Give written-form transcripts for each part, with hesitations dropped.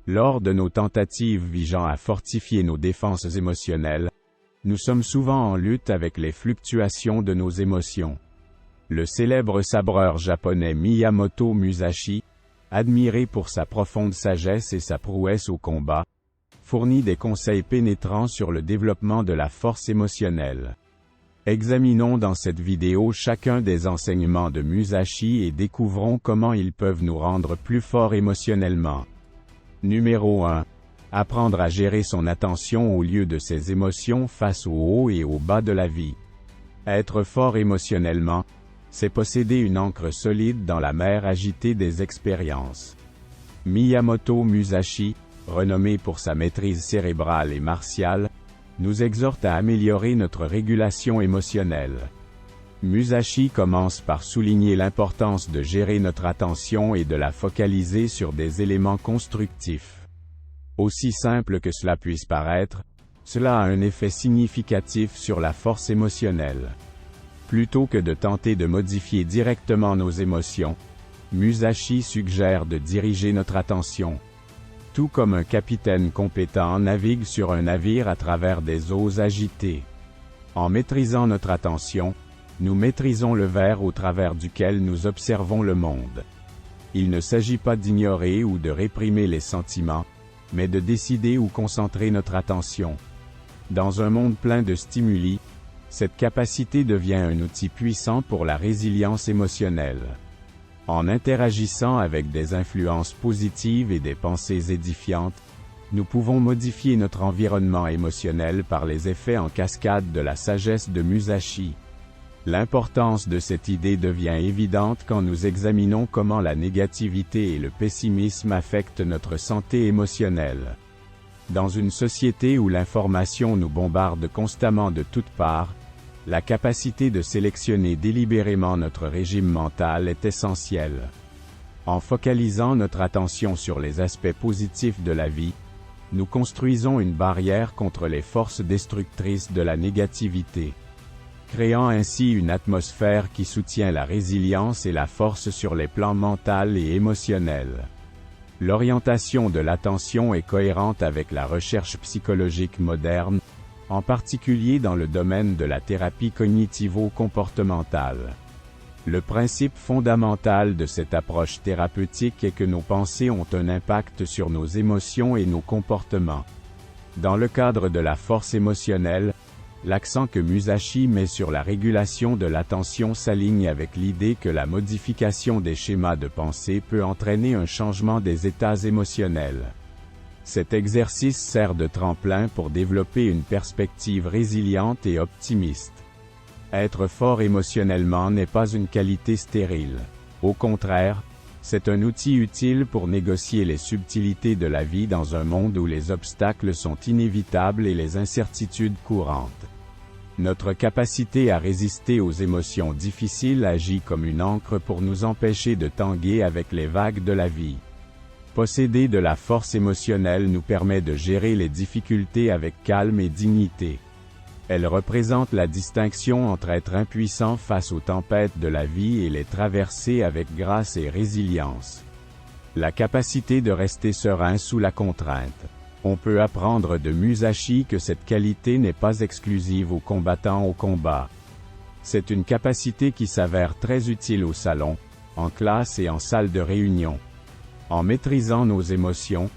Lors de nos tentatives visant à fortifier nos défenses émotionnelles, nous sommes souvent en lutte avec les fluctuations de nos émotions. Le célèbre sabreur japonais Miyamoto Musashi, admiré pour sa profonde sagesse et sa prouesse au combat, fournit des conseils pénétrants sur le développement de la force émotionnelle. Examinons dans cette vidéo chacun des enseignements de Musashi et découvrons comment ils peuvent nous rendre plus forts émotionnellement. Numéro 1. Apprendre à gérer son attention au lieu de ses émotions face au haut et au bas de la vie. Être fort émotionnellement, c'est posséder une ancre solide dans la mer agitée des expériences. Miyamoto Musashi, renommé pour sa maîtrise cérébrale et martiale, nous exhorte à améliorer notre régulation émotionnelle. Musashi commence par souligner l'importance de gérer notre attention et de la focaliser sur des éléments constructifs. Aussi simple que cela puisse paraître, cela a un effet significatif sur la force émotionnelle. Plutôt que de tenter de modifier directement nos émotions, Musashi suggère de diriger notre attention. Tout comme un capitaine compétent navigue sur un navire à travers des eaux agitées. En maîtrisant notre attention, nous maîtrisons le verre au travers duquel nous observons le monde. Il ne s'agit pas d'ignorer ou de réprimer les sentiments, mais de décider où concentrer notre attention. Dans un monde plein de stimuli, cette capacité devient un outil puissant pour la résilience émotionnelle. En interagissant avec des influences positives et des pensées édifiantes, nous pouvons modifier notre environnement émotionnel par les effets en cascade de la sagesse de Musashi. L'importance de cette idée devient évidente quand nous examinons comment la négativité et le pessimisme affectent notre santé émotionnelle. Dans une société où l'information nous bombarde constamment de toutes parts, la capacité de sélectionner délibérément notre régime mental est essentielle. En focalisant notre attention sur les aspects positifs de la vie, nous construisons une barrière contre les forces destructrices de la négativité, créant ainsi une atmosphère qui soutient la résilience et la force sur les plans mental et émotionnel. L'orientation de l'attention est cohérente avec la recherche psychologique moderne, en particulier dans le domaine de la thérapie cognitivo-comportementale. Le principe fondamental de cette approche thérapeutique est que nos pensées ont un impact sur nos émotions et nos comportements. Dans le cadre de la force émotionnelle, l'accent que Musashi met sur la régulation de l'attention s'aligne avec l'idée que la modification des schémas de pensée peut entraîner un changement des états émotionnels. Cet exercice sert de tremplin pour développer une perspective résiliente et optimiste. Être fort émotionnellement n'est pas une qualité stérile. Au contraire, c'est un outil utile pour négocier les subtilités de la vie dans un monde où les obstacles sont inévitables et les incertitudes courantes. Notre capacité à résister aux émotions difficiles agit comme une ancre pour nous empêcher de tanguer avec les vagues de la vie. Posséder de la force émotionnelle nous permet de gérer les difficultés avec calme et dignité. Elle représente la distinction entre être impuissant face aux tempêtes de la vie et les traverser avec grâce et résilience. La capacité de rester serein sous la contrainte. On peut apprendre de Musashi que cette qualité n'est pas exclusive aux combattants au combat. C'est une capacité qui s'avère très utile au salon, en classe et en salle de réunion. En maîtrisant nos émotions,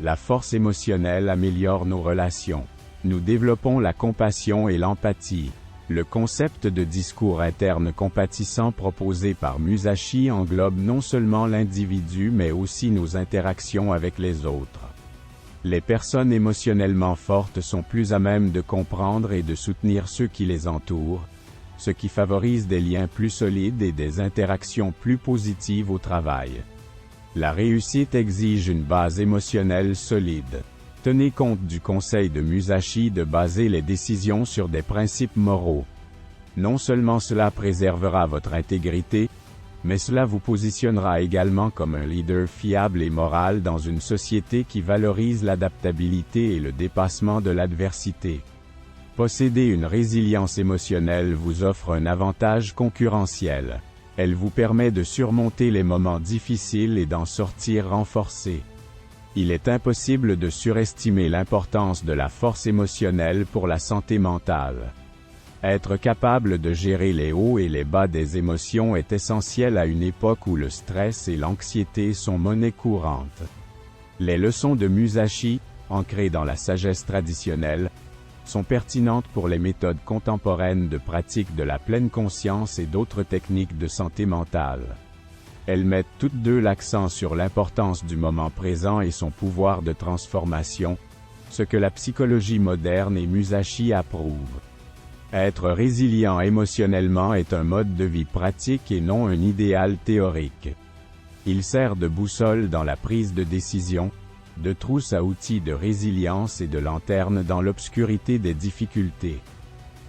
la force émotionnelle améliore nos relations. Nous développons la compassion et l'empathie. Le concept de discours interne compatissant proposé par Musashi englobe non seulement l'individu mais aussi nos interactions avec les autres. Les personnes émotionnellement fortes sont plus à même de comprendre et de soutenir ceux qui les entourent, ce qui favorise des liens plus solides et des interactions plus positives au travail. La réussite exige une base émotionnelle solide. Tenez compte du conseil de Musashi de baser les décisions sur des principes moraux. Non seulement cela préservera votre intégrité, mais cela vous positionnera également comme un leader fiable et moral dans une société qui valorise l'adaptabilité et le dépassement de l'adversité. Posséder une résilience émotionnelle vous offre un avantage concurrentiel. Elle vous permet de surmonter les moments difficiles et d'en sortir renforcé. Il est impossible de surestimer l'importance de la force émotionnelle pour la santé mentale. Être capable de gérer les hauts et les bas des émotions est essentiel à une époque où le stress et l'anxiété sont monnaie courante. Les leçons de Musashi, ancrées dans la sagesse traditionnelle, sont pertinentes pour les méthodes contemporaines de pratique de la pleine conscience et d'autres techniques de santé mentale. Elles mettent toutes deux l'accent sur l'importance du moment présent et son pouvoir de transformation, ce que la psychologie moderne et Musashi approuvent. Être résilient émotionnellement est un mode de vie pratique et non un idéal théorique. Il sert de boussole dans la prise de décision, de trousse à outils de résilience et de lanterne dans l'obscurité des difficultés.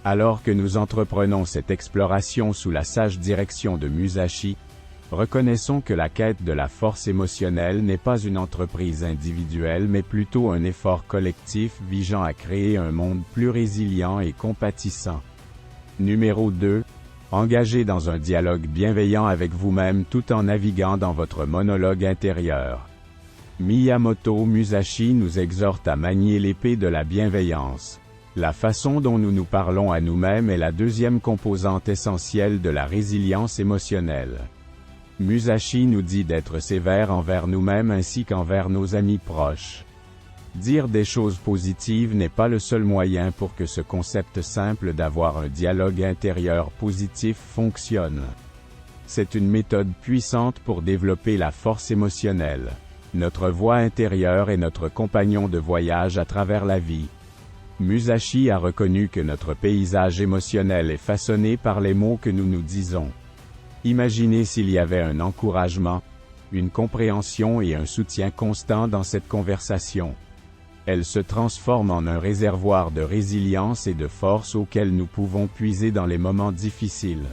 Alors que nous entreprenons cette exploration sous la sage direction de Musashi, reconnaissons que la quête de la force émotionnelle n'est pas une entreprise individuelle mais plutôt un effort collectif visant à créer un monde plus résilient et compatissant. Numéro 2. Engagez dans un dialogue bienveillant avec vous-même tout en naviguant dans votre monologue intérieur. Miyamoto Musashi nous exhorte à manier l'épée de la bienveillance. La façon dont nous nous parlons à nous-mêmes est la deuxième composante essentielle de la résilience émotionnelle. Musashi nous dit d'être sévère envers nous-mêmes ainsi qu'envers nos amis proches. Dire des choses positives n'est pas le seul moyen pour que ce concept simple d'avoir un dialogue intérieur positif fonctionne. C'est une méthode puissante pour développer la force émotionnelle. Notre voix intérieure est notre compagnon de voyage à travers la vie. Musashi a reconnu que notre paysage émotionnel est façonné par les mots que nous nous disons. Imaginez s'il y avait un encouragement, une compréhension et un soutien constant dans cette conversation. Elle se transforme en un réservoir de résilience et de force auquel nous pouvons puiser dans les moments difficiles.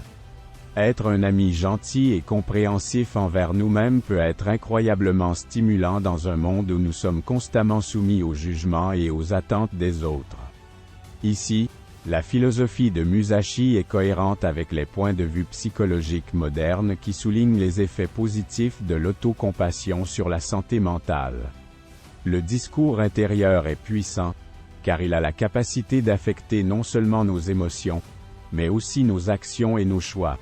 Être un ami gentil et compréhensif envers nous-mêmes peut être incroyablement stimulant dans un monde où nous sommes constamment soumis au jugement et aux attentes des autres. Ici, la philosophie de Musashi est cohérente avec les points de vue psychologiques modernes qui soulignent les effets positifs de l'autocompassion sur la santé mentale. Le discours intérieur est puissant, car il a la capacité d'affecter non seulement nos émotions, mais aussi nos actions et nos choix.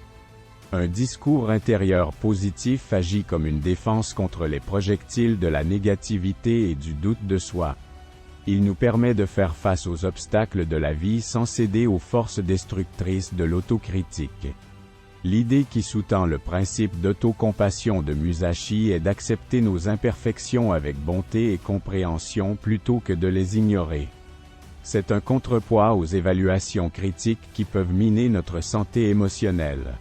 Un discours intérieur positif agit comme une défense contre les projectiles de la négativité et du doute de soi. Il nous permet de faire face aux obstacles de la vie sans céder aux forces destructrices de l'autocritique. L'idée qui sous-tend le principe d'autocompassion de Musashi est d'accepter nos imperfections avec bonté et compréhension plutôt que de les ignorer. C'est un contrepoids aux évaluations critiques qui peuvent miner notre santé émotionnelle.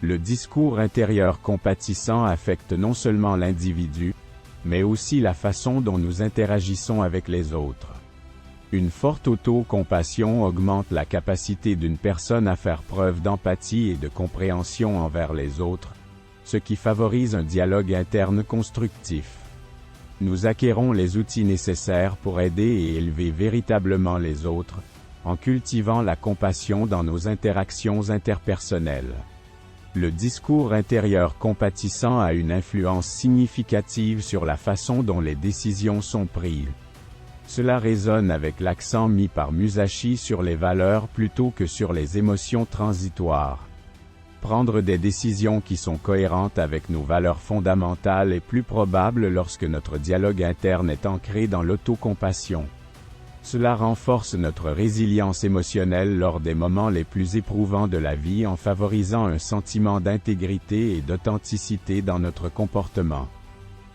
Le discours intérieur compatissant affecte non seulement l'individu, mais aussi la façon dont nous interagissons avec les autres. Une forte auto-compassion augmente la capacité d'une personne à faire preuve d'empathie et de compréhension envers les autres, ce qui favorise un dialogue interne constructif. Nous acquérons les outils nécessaires pour aider et élever véritablement les autres, en cultivant la compassion dans nos interactions interpersonnelles. Le discours intérieur compatissant a une influence significative sur la façon dont les décisions sont prises. Cela résonne avec l'accent mis par Musashi sur les valeurs plutôt que sur les émotions transitoires. Prendre des décisions qui sont cohérentes avec nos valeurs fondamentales est plus probable lorsque notre dialogue interne est ancré dans l'autocompassion. Cela renforce notre résilience émotionnelle lors des moments les plus éprouvants de la vie en favorisant un sentiment d'intégrité et d'authenticité dans notre comportement.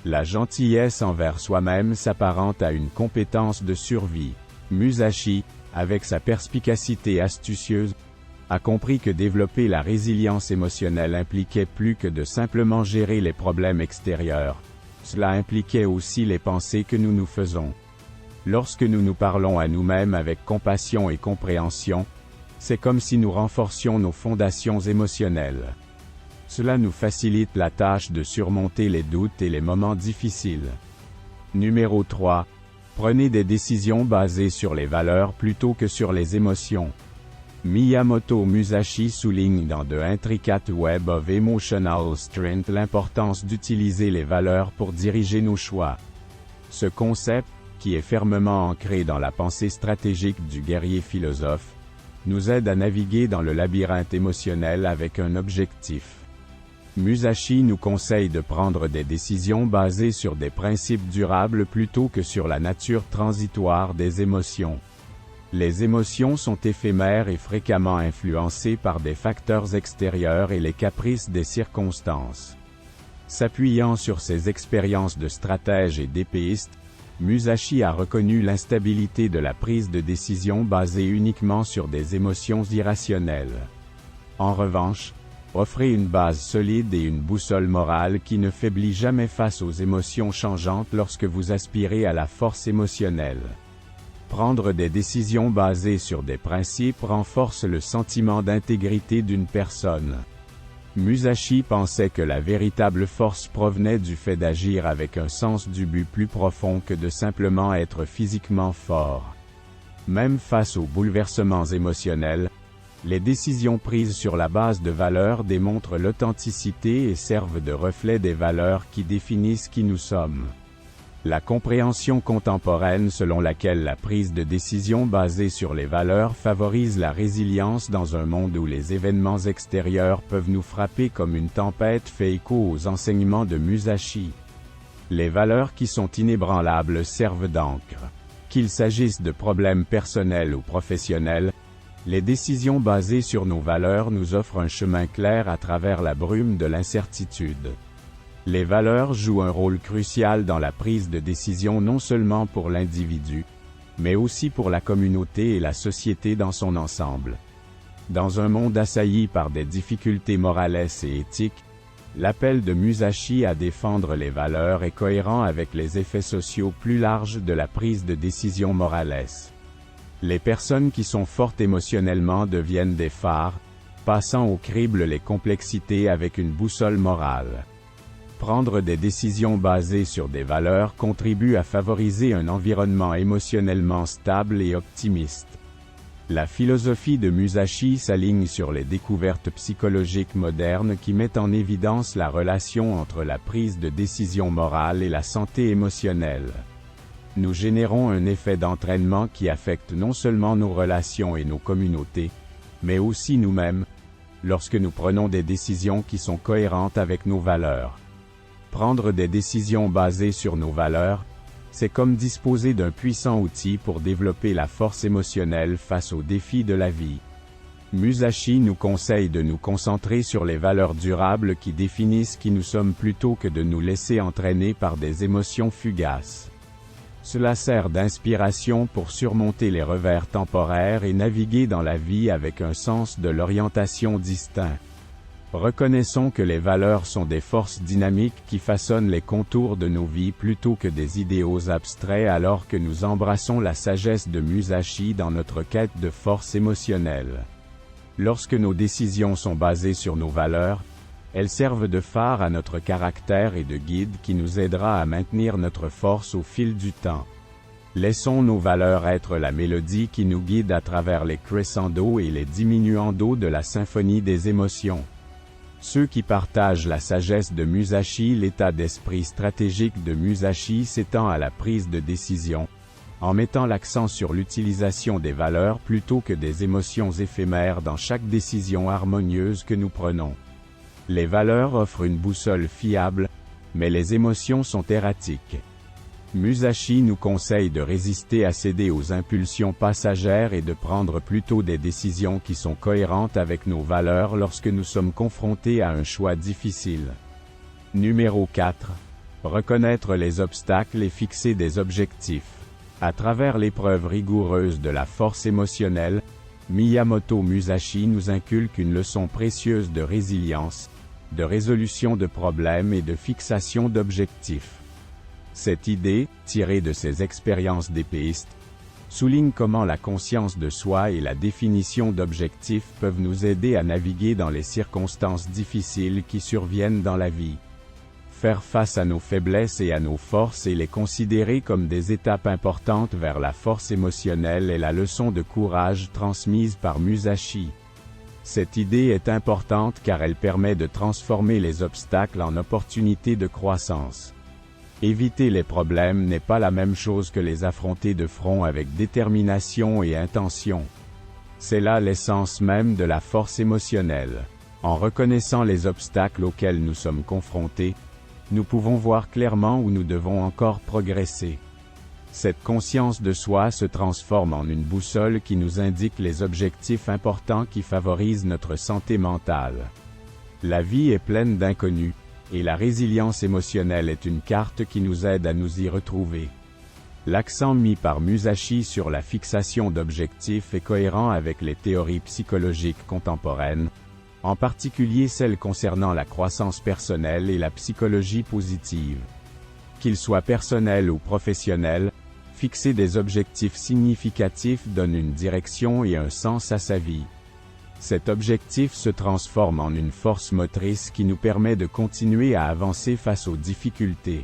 La gentillesse envers soi-même s'apparente à une compétence de survie. Musashi, avec sa perspicacité astucieuse, a compris que développer la résilience émotionnelle impliquait plus que de simplement gérer les problèmes extérieurs. Cela impliquait aussi les pensées que nous nous faisons. Lorsque nous nous parlons à nous-mêmes avec compassion et compréhension, c'est comme si nous renforcions nos fondations émotionnelles. Cela nous facilite la tâche de surmonter les doutes et les moments difficiles. Numéro 3. Prenez des décisions basées sur les valeurs plutôt que sur les émotions. Miyamoto Musashi souligne dans The Intricate Web of Emotional Strength l'importance d'utiliser les valeurs pour diriger nos choix. Ce concept, qui est fermement ancré dans la pensée stratégique du guerrier philosophe, nous aide à naviguer dans le labyrinthe émotionnel avec un objectif. Musashi nous conseille de prendre des décisions basées sur des principes durables plutôt que sur la nature transitoire des émotions. Les émotions sont éphémères et fréquemment influencées par des facteurs extérieurs et les caprices des circonstances. S'appuyant sur ses expériences de stratège et d'épéiste, Musashi a reconnu l'instabilité de la prise de décision basée uniquement sur des émotions irrationnelles. En revanche, offrez une base solide et une boussole morale qui ne faiblit jamais face aux émotions changeantes lorsque vous aspirez à la force émotionnelle. Prendre des décisions basées sur des principes renforce le sentiment d'intégrité d'une personne. Musashi pensait que la véritable force provenait du fait d'agir avec un sens du but plus profond que de simplement être physiquement fort. Même face aux bouleversements émotionnels, les décisions prises sur la base de valeurs démontrent l'authenticité et servent de reflet des valeurs qui définissent qui nous sommes. La compréhension contemporaine selon laquelle la prise de décision basée sur les valeurs favorise la résilience dans un monde où les événements extérieurs peuvent nous frapper comme une tempête fait écho aux enseignements de Musashi. Les valeurs qui sont inébranlables servent d'encre. Qu'il s'agisse de problèmes personnels ou professionnels, les décisions basées sur nos valeurs nous offrent un chemin clair à travers la brume de l'incertitude. Les valeurs jouent un rôle crucial dans la prise de décision non seulement pour l'individu, mais aussi pour la communauté et la société dans son ensemble. Dans un monde assailli par des difficultés morales et éthiques, l'appel de Musashi à défendre les valeurs est cohérent avec les effets sociaux plus larges de la prise de décision morale. Les personnes qui sont fortes émotionnellement deviennent des phares, passant au crible les complexités avec une boussole morale. Prendre des décisions basées sur des valeurs contribue à favoriser un environnement émotionnellement stable et optimiste. La philosophie de Musashi s'aligne sur les découvertes psychologiques modernes qui mettent en évidence la relation entre la prise de décision morale et la santé émotionnelle. Nous générons un effet d'entraînement qui affecte non seulement nos relations et nos communautés, mais aussi nous-mêmes, lorsque nous prenons des décisions qui sont cohérentes avec nos valeurs. Prendre des décisions basées sur nos valeurs, c'est comme disposer d'un puissant outil pour développer la force émotionnelle face aux défis de la vie. Musashi nous conseille de nous concentrer sur les valeurs durables qui définissent qui nous sommes plutôt que de nous laisser entraîner par des émotions fugaces. Cela sert d'inspiration pour surmonter les revers temporaires et naviguer dans la vie avec un sens de l'orientation distinct. Reconnaissons que les valeurs sont des forces dynamiques qui façonnent les contours de nos vies plutôt que des idéaux abstraits alors que nous embrassons la sagesse de Musashi dans notre quête de force émotionnelle. Lorsque nos décisions sont basées sur nos valeurs, elles servent de phare à notre caractère et de guide qui nous aidera à maintenir notre force au fil du temps. Laissons nos valeurs être la mélodie qui nous guide à travers les crescendos et les diminuendos de la symphonie des émotions. Ceux qui partagent la sagesse de Musashi, l'état d'esprit stratégique de Musashi s'étend à la prise de décision, en mettant l'accent sur l'utilisation des valeurs plutôt que des émotions éphémères dans chaque décision harmonieuse que nous prenons. Les valeurs offrent une boussole fiable, mais les émotions sont erratiques. Musashi nous conseille de résister à céder aux impulsions passagères et de prendre plutôt des décisions qui sont cohérentes avec nos valeurs lorsque nous sommes confrontés à un choix difficile. Numéro 4. Reconnaître les obstacles et fixer des objectifs. À travers l'épreuve rigoureuse de la force émotionnelle, Miyamoto Musashi nous inculque une leçon précieuse de résilience, de résolution de problèmes et de fixation d'objectifs. Cette idée, tirée de ses expériences d'épéiste, souligne comment la conscience de soi et la définition d'objectifs peuvent nous aider à naviguer dans les circonstances difficiles qui surviennent dans la vie. Faire face à nos faiblesses et à nos forces et les considérer comme des étapes importantes vers la force émotionnelle est la leçon de courage transmise par Musashi. Cette idée est importante car elle permet de transformer les obstacles en opportunités de croissance. Éviter les problèmes n'est pas la même chose que les affronter de front avec détermination et intention. C'est là l'essence même de la force émotionnelle. En reconnaissant les obstacles auxquels nous sommes confrontés, nous pouvons voir clairement où nous devons encore progresser. Cette conscience de soi se transforme en une boussole qui nous indique les objectifs importants qui favorisent notre santé mentale. La vie est pleine d'inconnus, et la résilience émotionnelle est une carte qui nous aide à nous y retrouver. L'accent mis par Musashi sur la fixation d'objectifs est cohérent avec les théories psychologiques contemporaines, en particulier celles concernant la croissance personnelle et la psychologie positive. Qu'ils soient personnels ou professionnels, fixer des objectifs significatifs donne une direction et un sens à sa vie. Cet objectif se transforme en une force motrice qui nous permet de continuer à avancer face aux difficultés.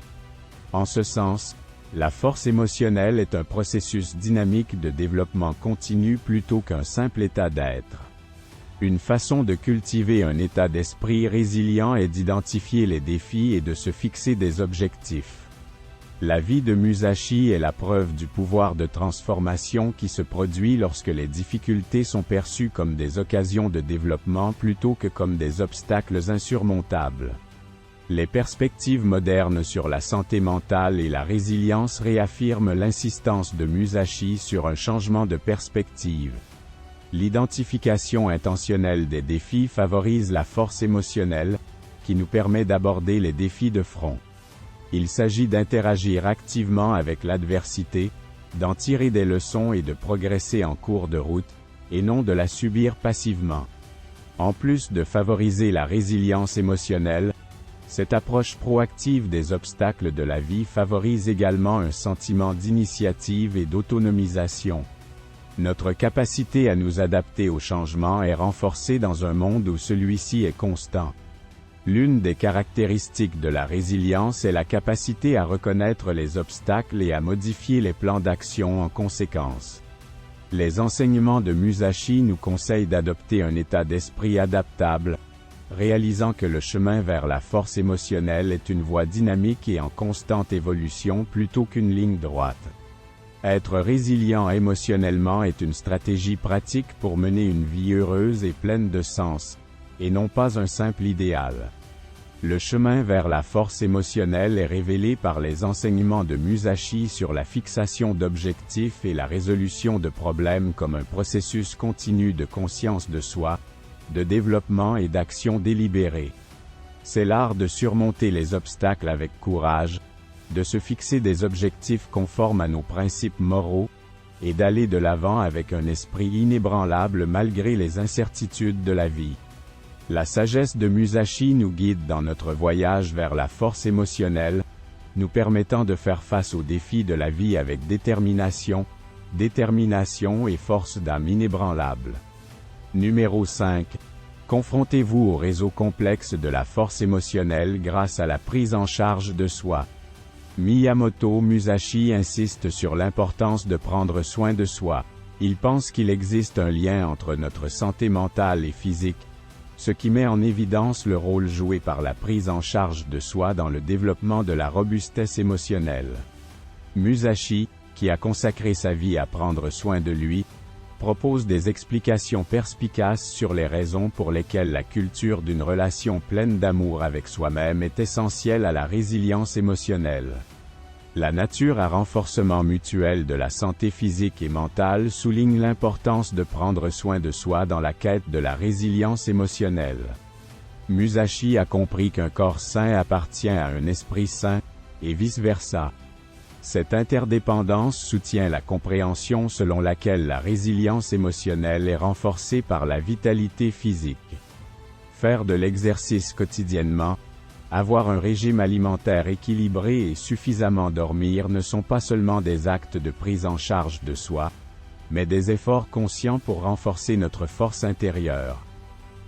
En ce sens, la force émotionnelle est un processus dynamique de développement continu plutôt qu'un simple état d'être. Une façon de cultiver un état d'esprit résilient est d'identifier les défis et de se fixer des objectifs. La vie de Musashi est la preuve du pouvoir de transformation qui se produit lorsque les difficultés sont perçues comme des occasions de développement plutôt que comme des obstacles insurmontables. Les perspectives modernes sur la santé mentale et la résilience réaffirment l'insistance de Musashi sur un changement de perspective. L'identification intentionnelle des défis favorise la force émotionnelle, qui nous permet d'aborder les défis de front. Il s'agit d'interagir activement avec l'adversité, d'en tirer des leçons et de progresser en cours de route, et non de la subir passivement. En plus de favoriser la résilience émotionnelle, cette approche proactive des obstacles de la vie favorise également un sentiment d'initiative et d'autonomisation. Notre capacité à nous adapter au changement est renforcée dans un monde où celui-ci est constant. L'une des caractéristiques de la résilience est la capacité à reconnaître les obstacles et à modifier les plans d'action en conséquence. Les enseignements de Musashi nous conseillent d'adopter un état d'esprit adaptable, réalisant que le chemin vers la force émotionnelle est une voie dynamique et en constante évolution plutôt qu'une ligne droite. Être résilient émotionnellement est une stratégie pratique pour mener une vie heureuse et pleine de sens, et non pas un simple idéal. Le chemin vers la force émotionnelle est révélé par les enseignements de Musashi sur la fixation d'objectifs et la résolution de problèmes comme un processus continu de conscience de soi, de développement et d'action délibérée. C'est l'art de surmonter les obstacles avec courage, de se fixer des objectifs conformes à nos principes moraux, et d'aller de l'avant avec un esprit inébranlable malgré les incertitudes de la vie. La sagesse de Musashi nous guide dans notre voyage vers la force émotionnelle, nous permettant de faire face aux défis de la vie avec détermination et force d'âme inébranlable. Numéro 5. Confrontez-vous au réseau complexe de la force émotionnelle grâce à la prise en charge de soi. Miyamoto Musashi insiste sur l'importance de prendre soin de soi. Il pense qu'il existe un lien entre notre santé mentale et physique, ce qui met en évidence le rôle joué par la prise en charge de soi dans le développement de la robustesse émotionnelle. Musashi, qui a consacré sa vie à prendre soin de lui, propose des explications perspicaces sur les raisons pour lesquelles la culture d'une relation pleine d'amour avec soi-même est essentielle à la résilience émotionnelle. La nature à renforcement mutuel de la santé physique et mentale souligne l'importance de prendre soin de soi dans la quête de la résilience émotionnelle. Musashi a compris qu'un corps sain appartient à un esprit sain, et vice-versa. Cette interdépendance soutient la compréhension selon laquelle la résilience émotionnelle est renforcée par la vitalité physique. Faire de l'exercice quotidiennement, avoir un régime alimentaire équilibré et suffisamment dormir ne sont pas seulement des actes de prise en charge de soi, mais des efforts conscients pour renforcer notre force intérieure.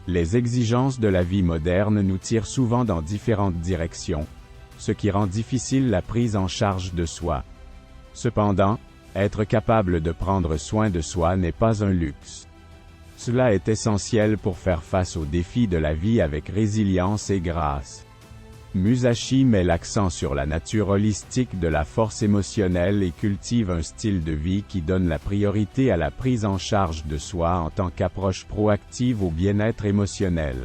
Les exigences de la vie moderne nous tirent souvent dans différentes directions, ce qui rend difficile la prise en charge de soi. Cependant, être capable de prendre soin de soi n'est pas un luxe. Cela est essentiel pour faire face aux défis de la vie avec résilience et grâce. Musashi met l'accent sur la nature holistique de la force émotionnelle et cultive un style de vie qui donne la priorité à la prise en charge de soi en tant qu'approche proactive au bien-être émotionnel.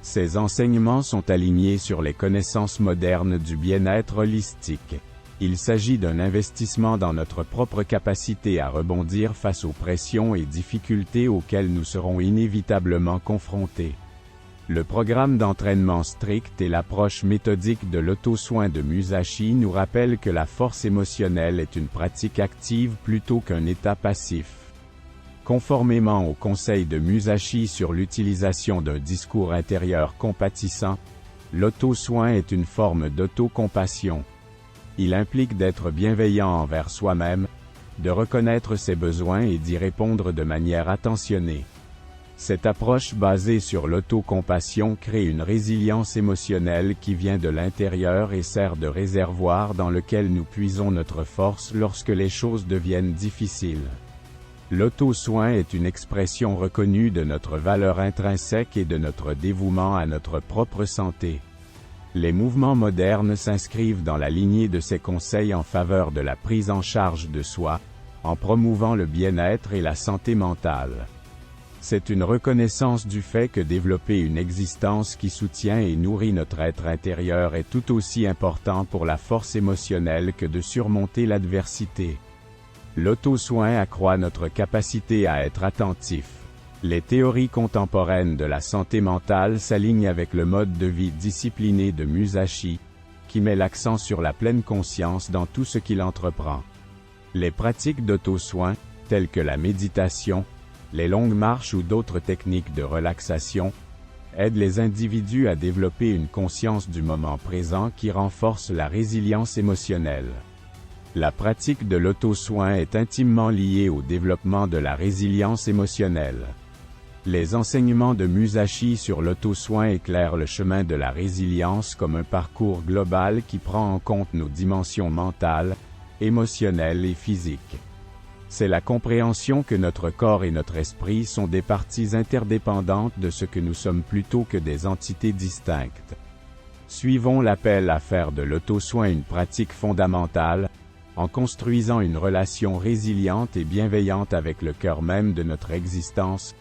Ces enseignements sont alignés sur les connaissances modernes du bien-être holistique. Il s'agit d'un investissement dans notre propre capacité à rebondir face aux pressions et difficultés auxquelles nous serons inévitablement confrontés. Le programme d'entraînement strict et l'approche méthodique de l'auto-soin de Musashi nous rappellent que la force émotionnelle est une pratique active plutôt qu'un état passif. Conformément au conseil de Musashi sur l'utilisation d'un discours intérieur compatissant, l'auto-soin est une forme d'auto-compassion. Il implique d'être bienveillant envers soi-même, de reconnaître ses besoins et d'y répondre de manière attentionnée. Cette approche basée sur l'autocompassion crée une résilience émotionnelle qui vient de l'intérieur et sert de réservoir dans lequel nous puisons notre force lorsque les choses deviennent difficiles. L'auto-soin est une expression reconnue de notre valeur intrinsèque et de notre dévouement à notre propre santé. Les mouvements modernes s'inscrivent dans la lignée de ces conseils en faveur de la prise en charge de soi, en promouvant le bien-être et la santé mentale. C'est une reconnaissance du fait que développer une existence qui soutient et nourrit notre être intérieur est tout aussi important pour la force émotionnelle que de surmonter l'adversité. L'auto-soin accroît notre capacité à être attentif. Les théories contemporaines de la santé mentale s'alignent avec le mode de vie discipliné de Musashi, qui met l'accent sur la pleine conscience dans tout ce qu'il entreprend. Les pratiques d'auto-soin, telles que la méditation, les longues marches ou d'autres techniques de relaxation, aident les individus à développer une conscience du moment présent qui renforce la résilience émotionnelle. La pratique de l'auto-soin est intimement liée au développement de la résilience émotionnelle. Les enseignements de Musashi sur l'auto-soin éclairent le chemin de la résilience comme un parcours global qui prend en compte nos dimensions mentales, émotionnelles et physiques. C'est la compréhension que notre corps et notre esprit sont des parties interdépendantes de ce que nous sommes plutôt que des entités distinctes. Suivons l'appel à faire de l'auto-soin une pratique fondamentale, en construisant une relation résiliente et bienveillante avec le cœur même de notre existence,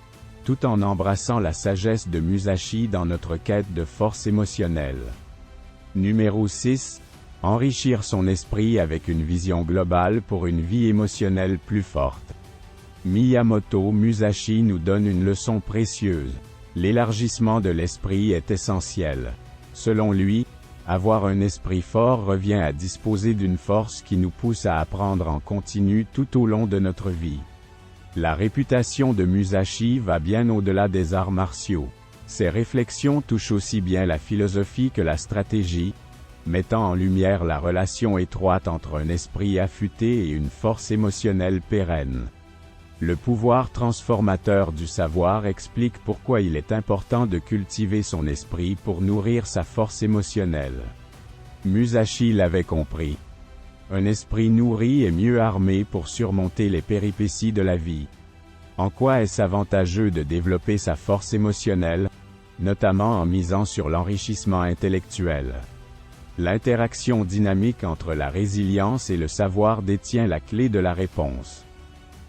tout en embrassant la sagesse de Musashi dans notre quête de force émotionnelle. Numéro 6. Enrichir son esprit avec une vision globale pour une vie émotionnelle plus forte. Miyamoto Musashi nous donne une leçon précieuse. L'élargissement de l'esprit est essentiel. Selon lui, avoir un esprit fort revient à disposer d'une force qui nous pousse à apprendre en continu tout au long de notre vie. La réputation de Musashi va bien au-delà des arts martiaux. Ses réflexions touchent aussi bien la philosophie que la stratégie, mettant en lumière la relation étroite entre un esprit affûté et une force émotionnelle pérenne. Le pouvoir transformateur du savoir explique pourquoi il est important de cultiver son esprit pour nourrir sa force émotionnelle. Musashi l'avait compris. Un esprit nourri est mieux armé pour surmonter les péripéties de la vie. En quoi est-ce avantageux de développer sa force émotionnelle, notamment en misant sur l'enrichissement intellectuel? L'interaction dynamique entre la résilience et le savoir détient la clé de la réponse.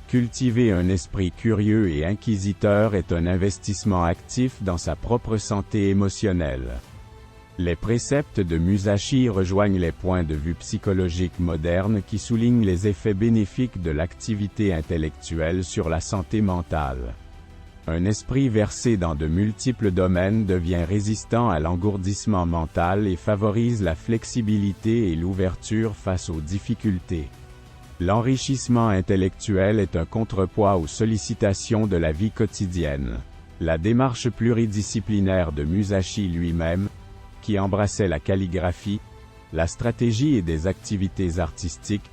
Cultiver un esprit curieux et inquisiteur est un investissement actif dans sa propre santé émotionnelle. Les préceptes de Musashi rejoignent les points de vue psychologiques modernes qui soulignent les effets bénéfiques de l'activité intellectuelle sur la santé mentale. Un esprit versé dans de multiples domaines devient résistant à l'engourdissement mental et favorise la flexibilité et l'ouverture face aux difficultés. L'enrichissement intellectuel est un contrepoids aux sollicitations de la vie quotidienne. La démarche pluridisciplinaire de Musashi lui-même, qui embrassait la calligraphie, la stratégie et des activités artistiques,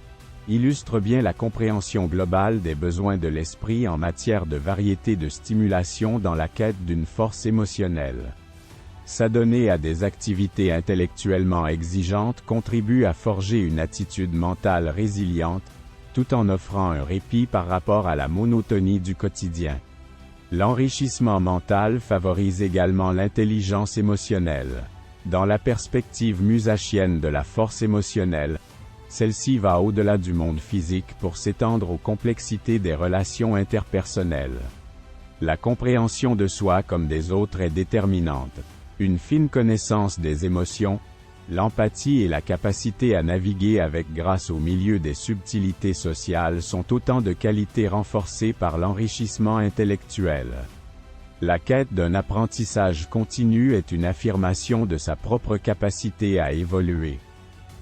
illustre bien la compréhension globale des besoins de l'esprit en matière de variété de stimulation dans la quête d'une force émotionnelle. S'adonner à des activités intellectuellement exigeantes contribue à forger une attitude mentale résiliente, tout en offrant un répit par rapport à la monotonie du quotidien. L'enrichissement mental favorise également l'intelligence émotionnelle. Dans la perspective musachienne de la force émotionnelle, celle-ci va au-delà du monde physique pour s'étendre aux complexités des relations interpersonnelles. La compréhension de soi comme des autres est déterminante. Une fine connaissance des émotions, l'empathie et la capacité à naviguer avec grâce au milieu des subtilités sociales sont autant de qualités renforcées par l'enrichissement intellectuel. La quête d'un apprentissage continu est une affirmation de sa propre capacité à évoluer.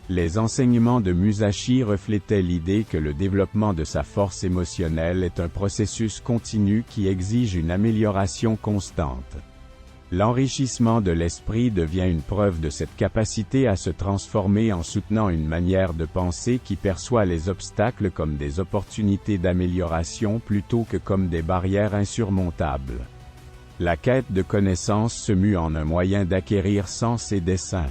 Les enseignements de Musashi reflétaient l'idée que le développement de sa force émotionnelle est un processus continu qui exige une amélioration constante. L'enrichissement de l'esprit devient une preuve de cette capacité à se transformer en soutenant une manière de penser qui perçoit les obstacles comme des opportunités d'amélioration plutôt que comme des barrières insurmontables. La quête de connaissance se mue en un moyen d'acquérir sens et dessein.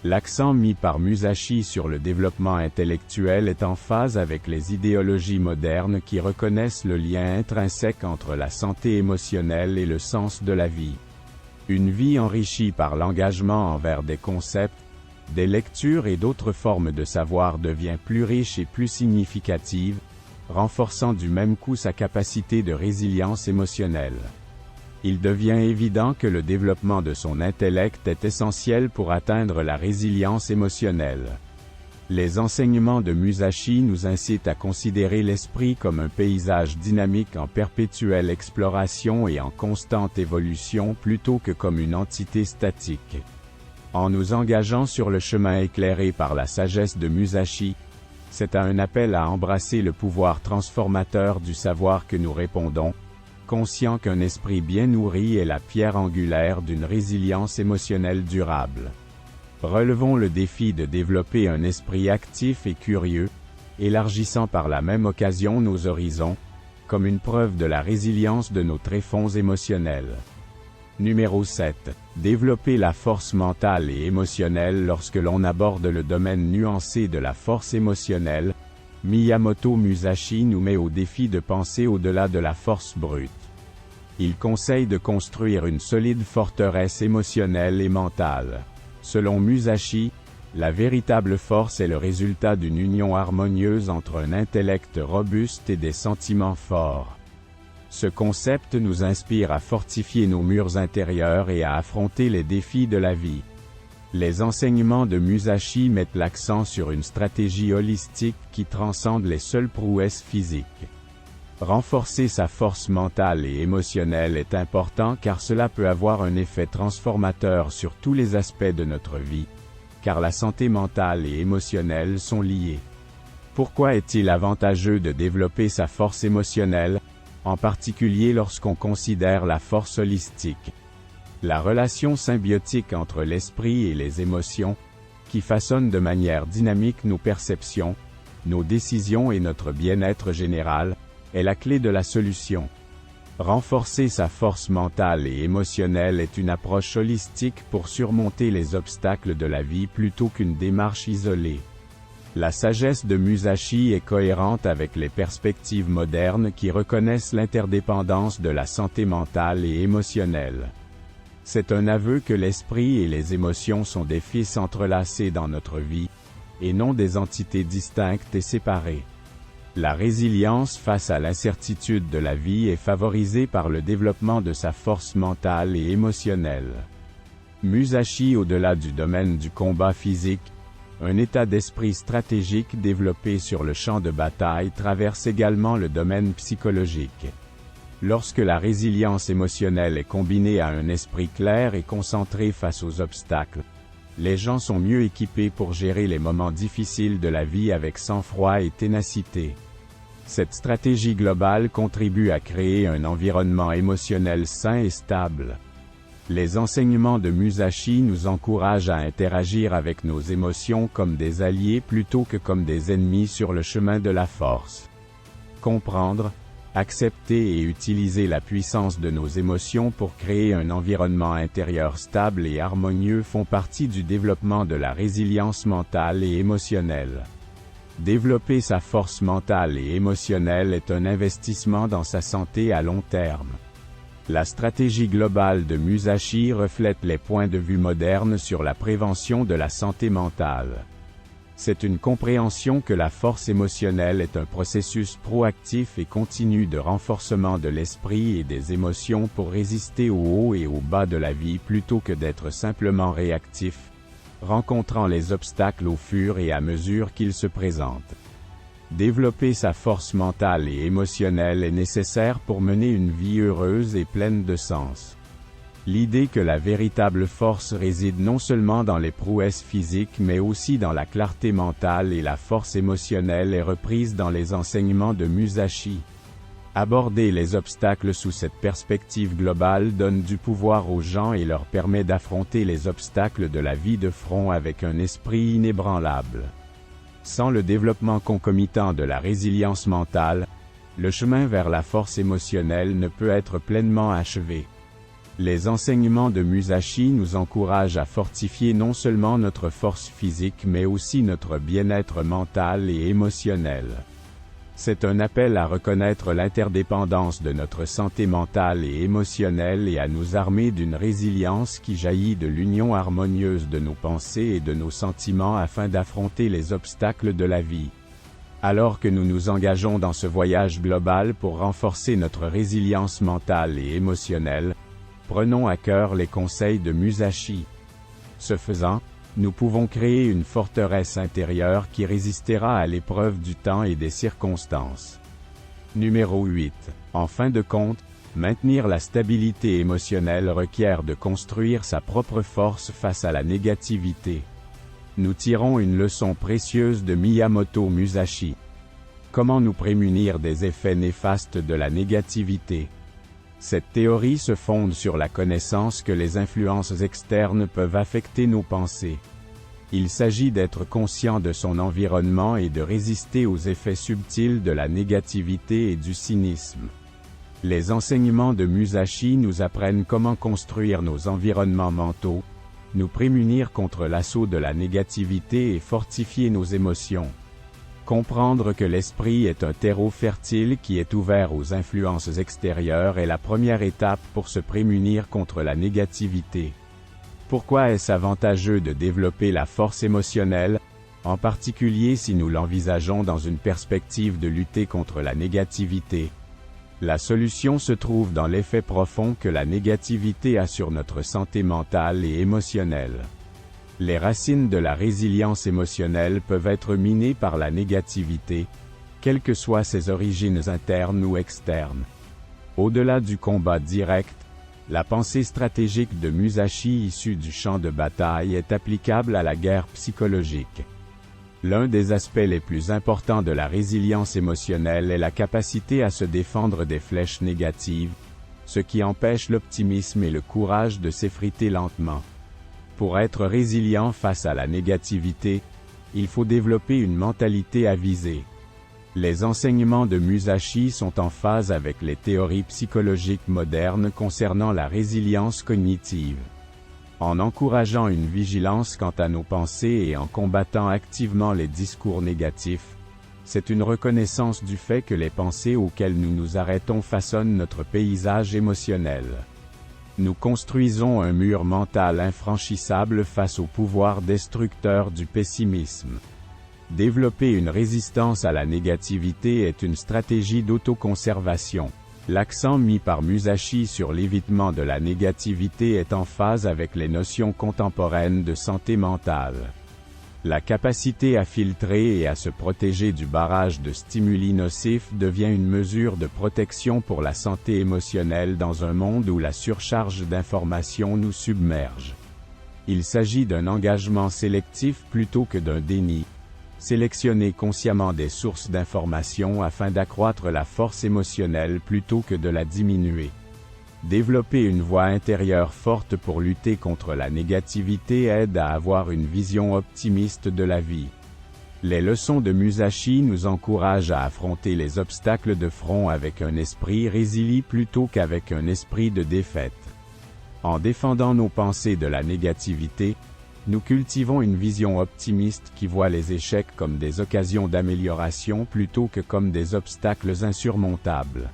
L'accent mis par Musashi sur le développement intellectuel est en phase avec les idéologies modernes qui reconnaissent le lien intrinsèque entre la santé émotionnelle et le sens de la vie. Une vie enrichie par l'engagement envers des concepts, des lectures et d'autres formes de savoir devient plus riche et plus significative, renforçant du même coup sa capacité de résilience émotionnelle. Il devient évident que le développement de son intellect est essentiel pour atteindre la résilience émotionnelle. Les enseignements de Musashi nous incitent à considérer l'esprit comme un paysage dynamique en perpétuelle exploration et en constante évolution plutôt que comme une entité statique. En nous engageant sur le chemin éclairé par la sagesse de Musashi, c'est à un appel à embrasser le pouvoir transformateur du savoir que nous répondons, conscient qu'un esprit bien nourri est la pierre angulaire d'une résilience émotionnelle durable. Relevons le défi de développer un esprit actif et curieux, élargissant par la même occasion nos horizons, comme une preuve de la résilience de nos tréfonds émotionnels. Numéro 7. Développer la force mentale et émotionnelle. Lorsque l'on aborde le domaine nuancé de la force émotionnelle, Miyamoto Musashi nous met au défi de penser au-delà de la force brute. Il conseille de construire une solide forteresse émotionnelle et mentale. Selon Musashi, la véritable force est le résultat d'une union harmonieuse entre un intellect robuste et des sentiments forts. Ce concept nous inspire à fortifier nos murs intérieurs et à affronter les défis de la vie. Les enseignements de Musashi mettent l'accent sur une stratégie holistique qui transcende les seules prouesses physiques. Renforcer sa force mentale et émotionnelle est important car cela peut avoir un effet transformateur sur tous les aspects de notre vie, car la santé mentale et émotionnelle sont liées. Pourquoi est-il avantageux de développer sa force émotionnelle, en particulier lorsqu'on considère la force holistique? La relation symbiotique entre l'esprit et les émotions, qui façonne de manière dynamique nos perceptions, nos décisions et notre bien-être général, est la clé de la solution. Renforcer sa force mentale et émotionnelle est une approche holistique pour surmonter les obstacles de la vie plutôt qu'une démarche isolée. La sagesse de Musashi est cohérente avec les perspectives modernes qui reconnaissent l'interdépendance de la santé mentale et émotionnelle. C'est un aveu que l'esprit et les émotions sont des fils entrelacés dans notre vie, et non des entités distinctes et séparées. La résilience face à l'incertitude de la vie est favorisée par le développement de sa force mentale et émotionnelle. Musashi, au-delà du domaine du combat physique, un état d'esprit stratégique développé sur le champ de bataille traverse également le domaine psychologique. Lorsque la résilience émotionnelle est combinée à un esprit clair et concentré face aux obstacles, les gens sont mieux équipés pour gérer les moments difficiles de la vie avec sang-froid et ténacité. Cette stratégie globale contribue à créer un environnement émotionnel sain et stable. Les enseignements de Musashi nous encouragent à interagir avec nos émotions comme des alliés plutôt que comme des ennemis sur le chemin de la force. Comprendre, accepter et utiliser la puissance de nos émotions pour créer un environnement intérieur stable et harmonieux font partie du développement de la résilience mentale et émotionnelle. Développer sa force mentale et émotionnelle est un investissement dans sa santé à long terme. La stratégie globale de Musashi reflète les points de vue modernes sur la prévention de la santé mentale. C'est une compréhension que la force émotionnelle est un processus proactif et continu de renforcement de l'esprit et des émotions pour résister aux hauts et aux bas de la vie plutôt que d'être simplement réactif, rencontrant les obstacles au fur et à mesure qu'ils se présentent. Développer sa force mentale et émotionnelle est nécessaire pour mener une vie heureuse et pleine de sens. L'idée que la véritable force réside non seulement dans les prouesses physiques mais aussi dans la clarté mentale et la force émotionnelle est reprise dans les enseignements de Musashi. Aborder les obstacles sous cette perspective globale donne du pouvoir aux gens et leur permet d'affronter les obstacles de la vie de front avec un esprit inébranlable. Sans le développement concomitant de la résilience mentale, le chemin vers la force émotionnelle ne peut être pleinement achevé. Les enseignements de Musashi nous encouragent à fortifier non seulement notre force physique mais aussi notre bien-être mental et émotionnel. C'est un appel à reconnaître l'interdépendance de notre santé mentale et émotionnelle et à nous armer d'une résilience qui jaillit de l'union harmonieuse de nos pensées et de nos sentiments afin d'affronter les obstacles de la vie. Alors que nous nous engageons dans ce voyage global pour renforcer notre résilience mentale et émotionnelle, prenons à cœur les conseils de Musashi. Ce faisant, nous pouvons créer une forteresse intérieure qui résistera à l'épreuve du temps et des circonstances. Numéro 8. En fin de compte, maintenir la stabilité émotionnelle requiert de construire sa propre force face à la négativité. Nous tirons une leçon précieuse de Miyamoto Musashi. Comment nous prémunir des effets néfastes de la négativité? Cette théorie se fonde sur la connaissance que les influences externes peuvent affecter nos pensées. Il s'agit d'être conscient de son environnement et de résister aux effets subtils de la négativité et du cynisme. Les enseignements de Musashi nous apprennent comment construire nos environnements mentaux, nous prémunir contre l'assaut de la négativité et fortifier nos émotions. Comprendre que l'esprit est un terreau fertile qui est ouvert aux influences extérieures est la première étape pour se prémunir contre la négativité. Pourquoi est-ce avantageux de développer la force émotionnelle, en particulier si nous l'envisageons dans une perspective de lutter contre la négativité? La solution se trouve dans l'effet profond que la négativité a sur notre santé mentale et émotionnelle. Les racines de la résilience émotionnelle peuvent être minées par la négativité, quelles que soient ses origines internes ou externes. Au-delà du combat direct, la pensée stratégique de Musashi issue du champ de bataille est applicable à la guerre psychologique. L'un des aspects les plus importants de la résilience émotionnelle est la capacité à se défendre des flèches négatives, ce qui empêche l'optimisme et le courage de s'effriter lentement. Pour être résilient face à la négativité, il faut développer une mentalité avisée. Les enseignements de Musashi sont en phase avec les théories psychologiques modernes concernant la résilience cognitive. En encourageant une vigilance quant à nos pensées et en combattant activement les discours négatifs, c'est une reconnaissance du fait que les pensées auxquelles nous nous arrêtons façonnent notre paysage émotionnel. Nous construisons un mur mental infranchissable face au pouvoir destructeur du pessimisme. Développer une résistance à la négativité est une stratégie d'autoconservation. L'accent mis par Musashi sur l'évitement de la négativité est en phase avec les notions contemporaines de santé mentale. La capacité à filtrer et à se protéger du barrage de stimuli nocifs devient une mesure de protection pour la santé émotionnelle dans un monde où la surcharge d'informations nous submerge. Il s'agit d'un engagement sélectif plutôt que d'un déni. Sélectionner consciemment des sources d'informations afin d'accroître la force émotionnelle plutôt que de la diminuer. Développer une voix intérieure forte pour lutter contre la négativité aide à avoir une vision optimiste de la vie. Les leçons de Musashi nous encouragent à affronter les obstacles de front avec un esprit résilient plutôt qu'avec un esprit de défaite. En défendant nos pensées de la négativité, nous cultivons une vision optimiste qui voit les échecs comme des occasions d'amélioration plutôt que comme des obstacles insurmontables.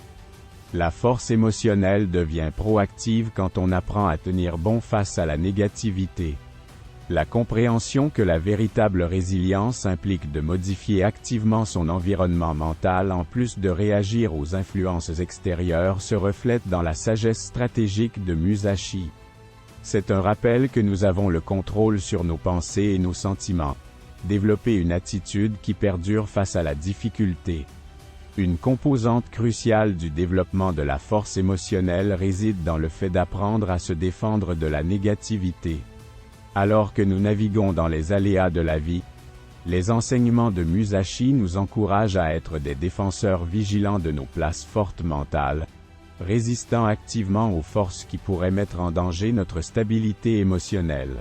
La force émotionnelle devient proactive quand on apprend à tenir bon face à la négativité. La compréhension que la véritable résilience implique de modifier activement son environnement mental en plus de réagir aux influences extérieures se reflète dans la sagesse stratégique de Musashi. C'est un rappel que nous avons le contrôle sur nos pensées et nos sentiments. Développer une attitude qui perdure face à la difficulté. Une composante cruciale du développement de la force émotionnelle réside dans le fait d'apprendre à se défendre de la négativité. Alors que nous naviguons dans les aléas de la vie, les enseignements de Musashi nous encouragent à être des défenseurs vigilants de nos places fortes mentales, résistant activement aux forces qui pourraient mettre en danger notre stabilité émotionnelle.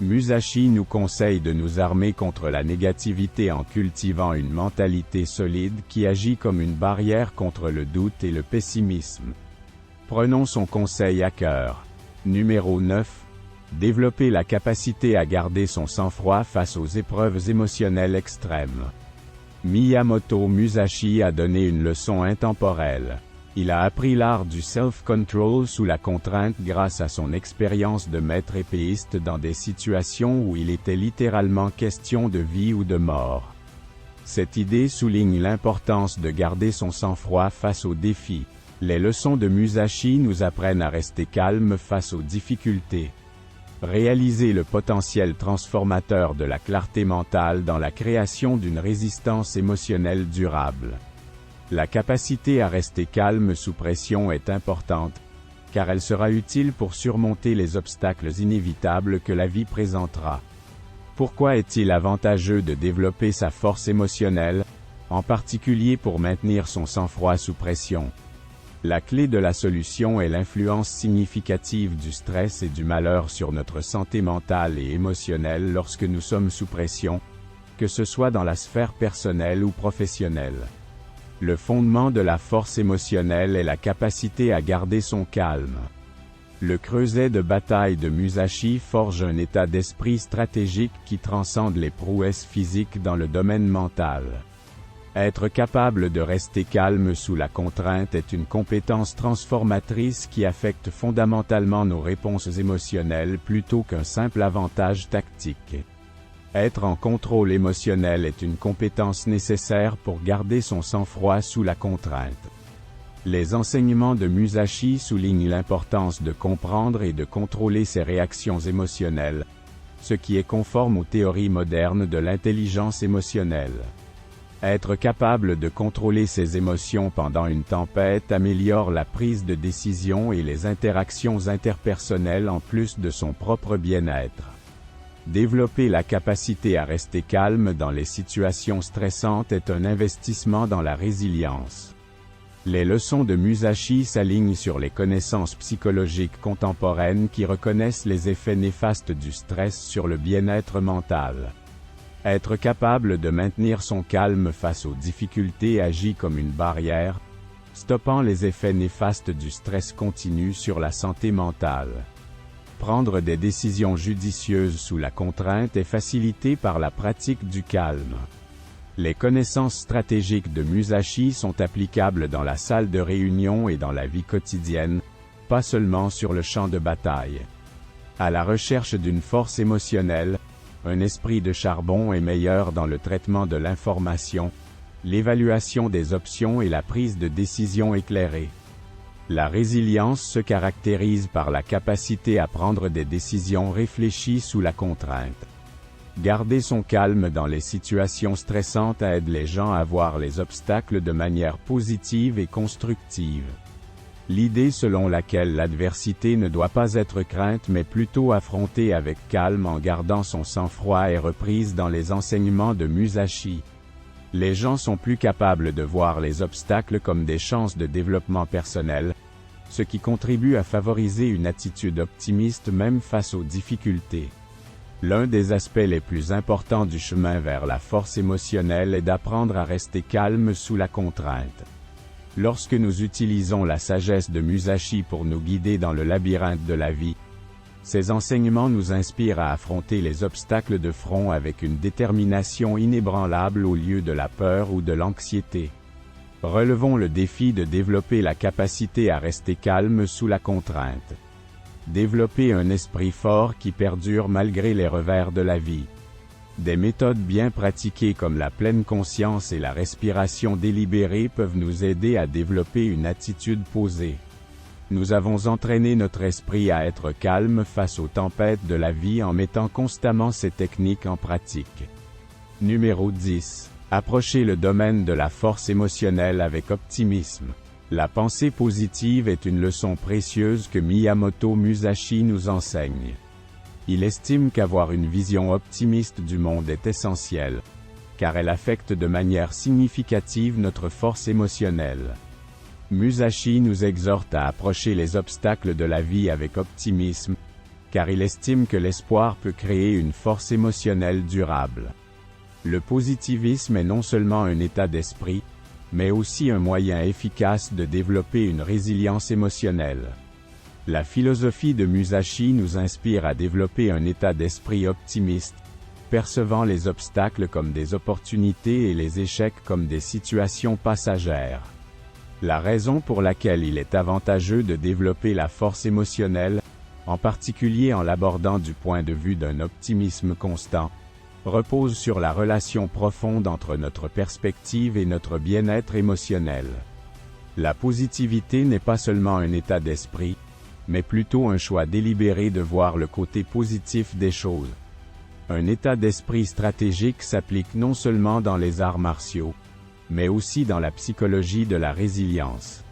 Musashi nous conseille de nous armer contre la négativité en cultivant une mentalité solide qui agit comme une barrière contre le doute et le pessimisme. Prenons son conseil à cœur. Numéro 9. Développer la capacité à garder son sang-froid face aux épreuves émotionnelles extrêmes. Miyamoto Musashi a donné une leçon intemporelle. Il a appris l'art du self-control sous la contrainte grâce à son expérience de maître épéiste dans des situations où il était littéralement question de vie ou de mort. Cette idée souligne l'importance de garder son sang-froid face aux défis. Les leçons de Musashi nous apprennent à rester calme face aux difficultés. Réaliser le potentiel transformateur de la clarté mentale dans la création d'une résistance émotionnelle durable. La capacité à rester calme sous pression est importante, car elle sera utile pour surmonter les obstacles inévitables que la vie présentera. Pourquoi est-il avantageux de développer sa force émotionnelle, en particulier pour maintenir son sang-froid sous pression? La clé de la solution est l'influence significative du stress et du malheur sur notre santé mentale et émotionnelle lorsque nous sommes sous pression, que ce soit dans la sphère personnelle ou professionnelle. Le fondement de la force émotionnelle est la capacité à garder son calme. Le creuset de bataille de Musashi forge un état d'esprit stratégique qui transcende les prouesses physiques dans le domaine mental. Être capable de rester calme sous la contrainte est une compétence transformatrice qui affecte fondamentalement nos réponses émotionnelles plutôt qu'un simple avantage tactique. Être en contrôle émotionnel est une compétence nécessaire pour garder son sang-froid sous la contrainte. Les enseignements de Musashi soulignent l'importance de comprendre et de contrôler ses réactions émotionnelles, ce qui est conforme aux théories modernes de l'intelligence émotionnelle. Être capable de contrôler ses émotions pendant une tempête améliore la prise de décision et les interactions interpersonnelles en plus de son propre bien-être. Développer la capacité à rester calme dans les situations stressantes est un investissement dans la résilience. Les leçons de Musashi s'alignent sur les connaissances psychologiques contemporaines qui reconnaissent les effets néfastes du stress sur le bien-être mental. Être capable de maintenir son calme face aux difficultés agit comme une barrière, stoppant les effets néfastes du stress continu sur la santé mentale. Prendre des décisions judicieuses sous la contrainte est facilité par la pratique du calme. Les connaissances stratégiques de Musashi sont applicables dans la salle de réunion et dans la vie quotidienne, pas seulement sur le champ de bataille. À la recherche d'une force émotionnelle, un esprit de charbon est meilleur dans le traitement de l'information, l'évaluation des options et la prise de décision éclairée. La résilience se caractérise par la capacité à prendre des décisions réfléchies sous la contrainte. Garder son calme dans les situations stressantes aide les gens à voir les obstacles de manière positive et constructive. L'idée selon laquelle l'adversité ne doit pas être crainte mais plutôt affrontée avec calme en gardant son sang-froid est reprise dans les enseignements de Musashi. Les gens sont plus capables de voir les obstacles comme des chances de développement personnel, ce qui contribue à favoriser une attitude optimiste même face aux difficultés. L'un des aspects les plus importants du chemin vers la force émotionnelle est d'apprendre à rester calme sous la contrainte. Lorsque nous utilisons la sagesse de Musashi pour nous guider dans le labyrinthe de la vie, ces enseignements nous inspirent à affronter les obstacles de front avec une détermination inébranlable au lieu de la peur ou de l'anxiété. Relevons le défi de développer la capacité à rester calme sous la contrainte. Développer un esprit fort qui perdure malgré les revers de la vie. Des méthodes bien pratiquées comme la pleine conscience et la respiration délibérée peuvent nous aider à développer une attitude posée. Nous avons entraîné notre esprit à être calme face aux tempêtes de la vie en mettant constamment ces techniques en pratique. Numéro 10. Approchez le domaine de la force émotionnelle avec optimisme. La pensée positive est une leçon précieuse que Miyamoto Musashi nous enseigne. Il estime qu'avoir une vision optimiste du monde est essentiel, car elle affecte de manière significative notre force émotionnelle. Musashi nous exhorte à approcher les obstacles de la vie avec optimisme, car il estime que l'espoir peut créer une force émotionnelle durable. Le positivisme est non seulement un état d'esprit, mais aussi un moyen efficace de développer une résilience émotionnelle. La philosophie de Musashi nous inspire à développer un état d'esprit optimiste, percevant les obstacles comme des opportunités et les échecs comme des situations passagères. La raison pour laquelle il est avantageux de développer la force émotionnelle, en particulier en l'abordant du point de vue d'un optimisme constant, repose sur la relation profonde entre notre perspective et notre bien-être émotionnel. La positivité n'est pas seulement un état d'esprit, mais plutôt un choix délibéré de voir le côté positif des choses. Un état d'esprit stratégique s'applique non seulement dans les arts martiaux, mais aussi dans la psychologie de la résilience.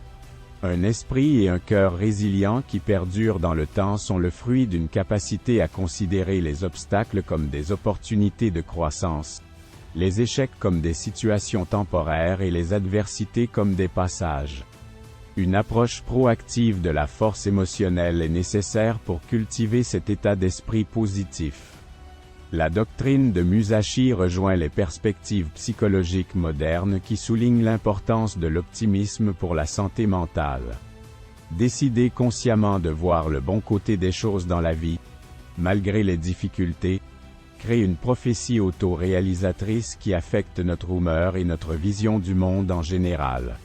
Un esprit et un cœur résilients qui perdurent dans le temps sont le fruit d'une capacité à considérer les obstacles comme des opportunités de croissance, les échecs comme des situations temporaires et les adversités comme des passages. Une approche proactive de la force émotionnelle est nécessaire pour cultiver cet état d'esprit positif. La doctrine de Musashi rejoint les perspectives psychologiques modernes qui soulignent l'importance de l'optimisme pour la santé mentale. Décider consciemment de voir le bon côté des choses dans la vie, malgré les difficultés, crée une prophétie auto-réalisatrice qui affecte notre humeur et notre vision du monde en général.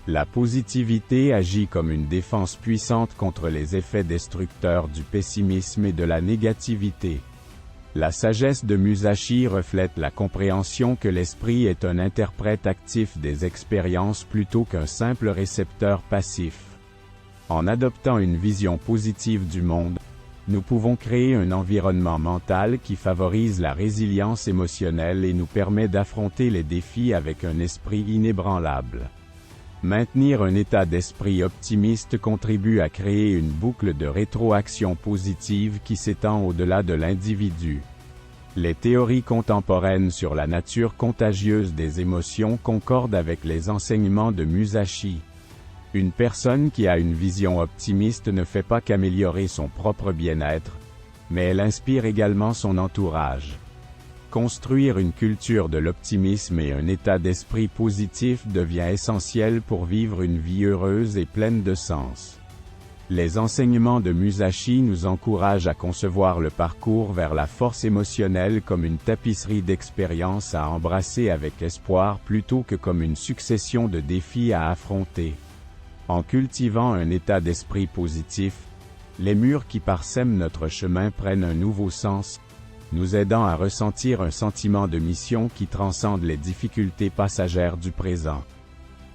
La positivité agit comme une défense puissante contre les effets destructeurs du pessimisme et de la négativité. La sagesse de Musashi reflète la compréhension que l'esprit est un interprète actif des expériences plutôt qu'un simple récepteur passif. En adoptant une vision positive du monde, nous pouvons créer un environnement mental qui favorise la résilience émotionnelle et nous permet d'affronter les défis avec un esprit inébranlable. Maintenir un état d'esprit optimiste contribue à créer une boucle de rétroaction positive qui s'étend au-delà de l'individu. Les théories contemporaines sur la nature contagieuse des émotions concordent avec les enseignements de Musashi. Une personne qui a une vision optimiste ne fait pas qu'améliorer son propre bien-être, mais elle inspire également son entourage. Construire une culture de l'optimisme et un état d'esprit positif devient essentiel pour vivre une vie heureuse et pleine de sens. Les enseignements de Musashi nous encouragent à concevoir le parcours vers la force émotionnelle comme une tapisserie d'expériences à embrasser avec espoir plutôt que comme une succession de défis à affronter. En cultivant un état d'esprit positif, les murs qui parsèment notre chemin prennent un nouveau sens, nous aidant à ressentir un sentiment de mission qui transcende les difficultés passagères du présent.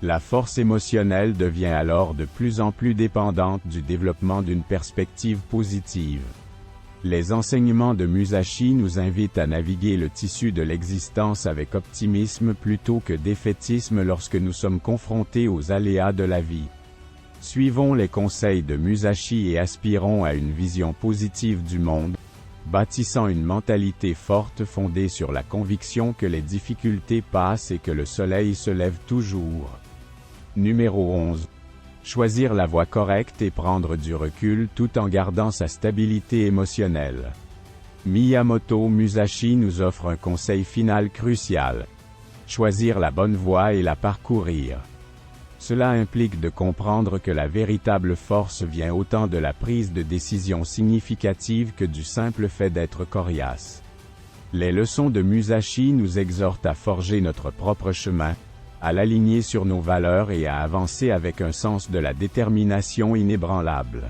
La force émotionnelle devient alors de plus en plus dépendante du développement d'une perspective positive. Les enseignements de Musashi nous invitent à naviguer le tissu de l'existence avec optimisme plutôt que défaitisme lorsque nous sommes confrontés aux aléas de la vie. Suivons les conseils de Musashi et aspirons à une vision positive du monde, bâtissant une mentalité forte fondée sur la conviction que les difficultés passent et que le soleil se lève toujours. Numéro 11. Choisir la voie correcte et prendre du recul tout en gardant sa stabilité émotionnelle. Miyamoto Musashi nous offre un conseil final crucial. Choisir la bonne voie et la parcourir. Cela implique de comprendre que la véritable force vient autant de la prise de décision significative que du simple fait d'être coriace. Les leçons de Musashi nous exhortent à forger notre propre chemin, à l'aligner sur nos valeurs et à avancer avec un sens de la détermination inébranlable.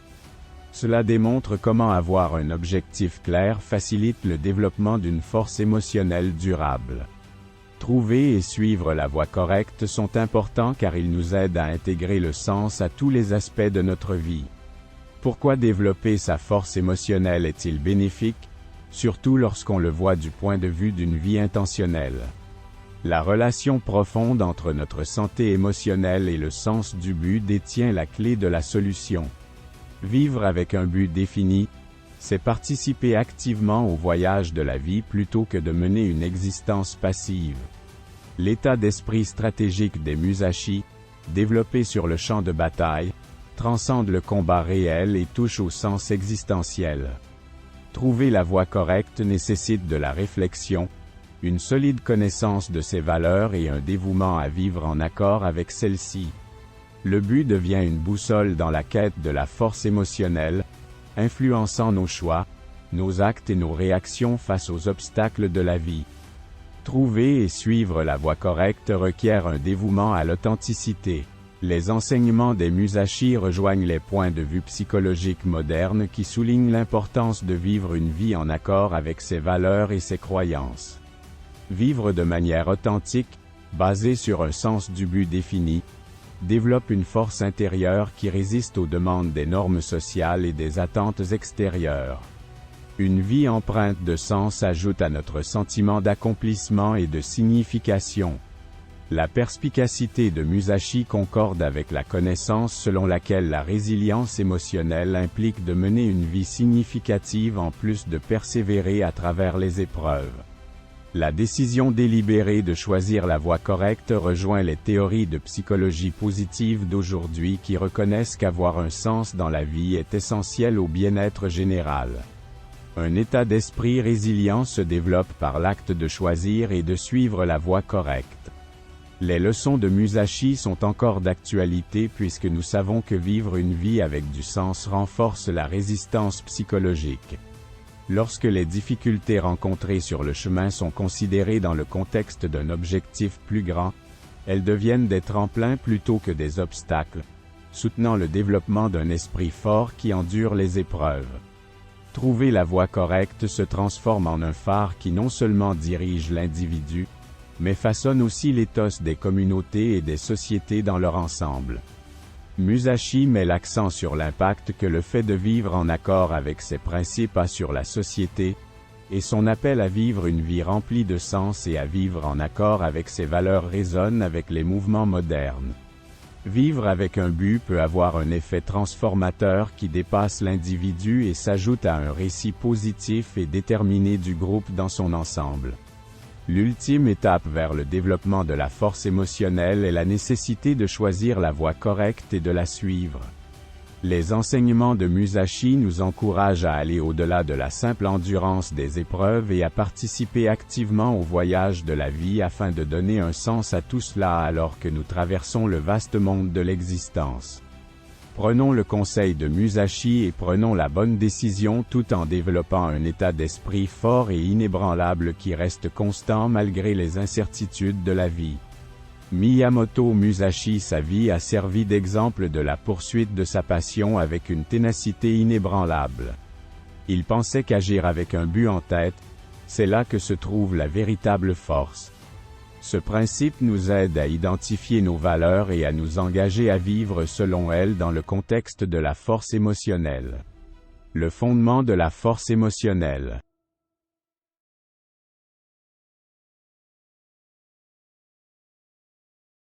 Cela démontre comment avoir un objectif clair facilite le développement d'une force émotionnelle durable. Trouver et suivre la voie correcte sont importants car ils nous aident à intégrer le sens à tous les aspects de notre vie. Pourquoi développer sa force émotionnelle est-il bénéfique, surtout lorsqu'on le voit du point de vue d'une vie intentionnelle? La relation profonde entre notre santé émotionnelle et le sens du but détient la clé de la solution. Vivre avec un but défini, c'est participer activement au voyage de la vie plutôt que de mener une existence passive. L'état d'esprit stratégique des Musashi, développé sur le champ de bataille, transcende le combat réel et touche au sens existentiel. Trouver la voie correcte nécessite de la réflexion, une solide connaissance de ses valeurs et un dévouement à vivre en accord avec celles-ci. Le but devient une boussole dans la quête de la force émotionnelle, influençant nos choix, nos actes et nos réactions face aux obstacles de la vie. Trouver et suivre la voie correcte requiert un dévouement à l'authenticité. Les enseignements des Musashi rejoignent les points de vue psychologiques modernes qui soulignent l'importance de vivre une vie en accord avec ses valeurs et ses croyances. Vivre de manière authentique, basée sur un sens du but défini, développe une force intérieure qui résiste aux demandes des normes sociales et des attentes extérieures. Une vie empreinte de sens ajoute à notre sentiment d'accomplissement et de signification. La perspicacité de Musashi concorde avec la connaissance selon laquelle la résilience émotionnelle implique de mener une vie significative en plus de persévérer à travers les épreuves. La décision délibérée de choisir la voie correcte rejoint les théories de psychologie positive d'aujourd'hui qui reconnaissent qu'avoir un sens dans la vie est essentiel au bien-être général. Un état d'esprit résilient se développe par l'acte de choisir et de suivre la voie correcte. Les leçons de Musashi sont encore d'actualité puisque nous savons que vivre une vie avec du sens renforce la résistance psychologique. Lorsque les difficultés rencontrées sur le chemin sont considérées dans le contexte d'un objectif plus grand, elles deviennent des tremplins plutôt que des obstacles, soutenant le développement d'un esprit fort qui endure les épreuves. Trouver la voie correcte se transforme en un phare qui non seulement dirige l'individu, mais façonne aussi l'éthos des communautés et des sociétés dans leur ensemble. Musashi met l'accent sur l'impact que le fait de vivre en accord avec ses principes a sur la société, et son appel à vivre une vie remplie de sens et à vivre en accord avec ses valeurs résonne avec les mouvements modernes. Vivre avec un but peut avoir un effet transformateur qui dépasse l'individu et s'ajoute à un récit positif et déterminé du groupe dans son ensemble. L'ultime étape vers le développement de la force émotionnelle est la nécessité de choisir la voie correcte et de la suivre. Les enseignements de Musashi nous encouragent à aller au-delà de la simple endurance des épreuves et à participer activement au voyage de la vie afin de donner un sens à tout cela alors que nous traversons le vaste monde de l'existence. Prenons le conseil de Musashi et prenons la bonne décision tout en développant un état d'esprit fort et inébranlable qui reste constant malgré les incertitudes de la vie. Miyamoto Musashi. Sa vie a servi d'exemple de la poursuite de sa passion avec une ténacité inébranlable. Il pensait qu'agir avec un but en tête, c'est là que se trouve la véritable force. Ce principe nous aide à identifier nos valeurs et à nous engager à vivre selon elles dans le contexte de la force émotionnelle. Le fondement de la force émotionnelle.